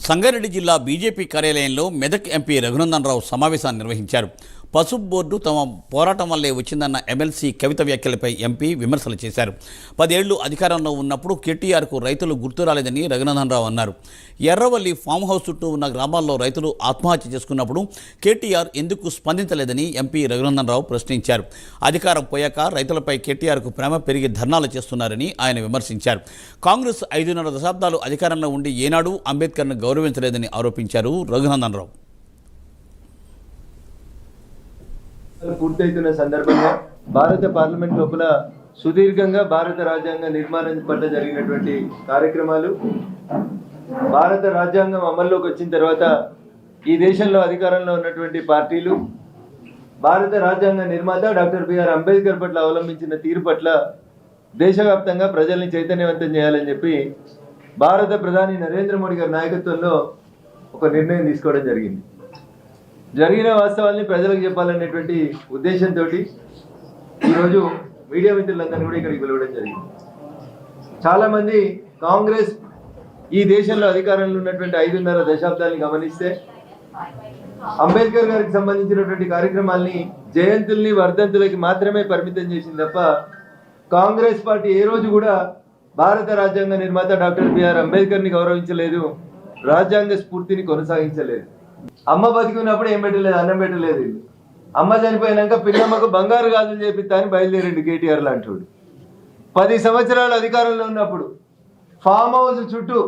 సంగారెడ్డి జిల్లా బీజేపీ కార్యాలయంలో మెదక్ ఎంపీ రఘునందన్ రావు సమావేశాన్ని నిర్వహించారు. పసుపు బోర్డు తమ పోరాటం వల్లే వచ్చిందన్న ఎమ్మెల్సీ కవిత వ్యాఖ్యలపై ఎంపీ విమర్శలు చేశారు. 10 ఏళ్లు అధికారంలో ఉన్నప్పుడు కేటీఆర్కు రైతులు గుర్తు రాలేదని రఘునందన్ రావు అన్నారు. ఎర్రవల్లి ఫామ్ హౌస్ చుట్టూ ఉన్న గ్రామాల్లో రైతులు ఆత్మహత్య చేసుకున్నప్పుడు కేటీఆర్ ఎందుకు స్పందించలేదని ఎంపీ రఘునందన్ రావు ప్రశ్నించారు. అధికారం పోయాక రైతులపై కేటీఆర్కు ప్రేమ పెరిగి ధర్నాలు చేస్తున్నారని ఆయన విమర్శించారు. కాంగ్రెస్ 5.5 దశాబ్దాలు అధికారంలో ఉండి ఏనాడు అంబేద్కర్ను గౌరవించలేదని ఆరోపించారు రఘునందన్ రావు. పూర్తయితున్న సందర్భంగా భారత పార్లమెంట్ లోపల సుదీర్ఘంగా భారత రాజ్యాంగ నిర్మాణం పట్ల జరిగినటువంటి కార్యక్రమాలు, భారత రాజ్యాంగం అమల్లోకి వచ్చిన తర్వాత ఈ దేశంలో అధికారంలో ఉన్నటువంటి పార్టీలు భారత రాజ్యాంగ నిర్మాత డాక్టర్ బిఆర్ అంబేద్కర్ పట్ల అవలంబించిన తీరు పట్ల దేశవ్యాప్తంగా ప్రజల్ని చైతన్యవంతం చేయాలని చెప్పి భారత ప్రధాని నరేంద్ర మోడీ గారి నాయకత్వంలో ఒక నిర్ణయం తీసుకోవడం జరిగింది. జరిగిన వాస్తవాల్ని ప్రజలకు చెప్పాలనేటువంటి ఉద్దేశంతో ఈరోజు మీడియా మిత్రులందరినీ కూడా ఇక్కడికి పిలవడం జరిగింది. చాలామంది కాంగ్రెస్ ఈ దేశంలో అధికారంలో ఉన్నటువంటి 5.5 దశాబ్దాన్ని గమనిస్తే అంబేద్కర్ గారికి సంబంధించినటువంటి కార్యక్రమాల్ని జయంతుల్ని వర్ధంతులకి మాత్రమే పరిమితం చేసింది తప్ప కాంగ్రెస్ పార్టీ ఏ రోజు కూడా భారత రాజ్యాంగ నిర్మాత డాక్టర్ బిఆర్ అంబేద్కర్ని గౌరవించలేదు, రాజ్యాంగ స్ఫూర్తిని కొనసాగించలేదు. అమ్మ బతికున్నప్పుడు ఏం పెట్టలేదు, అన్నం పెట్టలేదు. అమ్మ చనిపోయినాక పిల్లమ్మకు బంగారు గాజులు చేపిస్తా అని బయలుదేరిండు కేటీఆర్ లాంటి. 10 సంవత్సరాలు అధికారంలో ఉన్నప్పుడు ఫామ్ హౌస్ చుట్టూ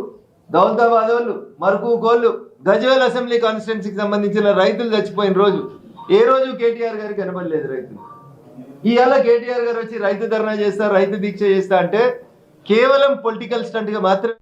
దౌలతాబాద్ వాళ్ళు, మరుకు కోళ్ళు, గజ్వేల్ అసెంబ్లీ కాన్స్టిట్యున్సీకి సంబంధించిన రైతులు చచ్చిపోయిన రోజు ఏ రోజు కేటీఆర్ గారికి కనబడలేదు రైతులు. ఇవాళ కేటీఆర్ గారు వచ్చి రైతు ధర్నా చేస్తా, రైతు దీక్ష చేస్తా అంటే కేవలం పొలిటికల్ స్టంట్గా మాత్రమే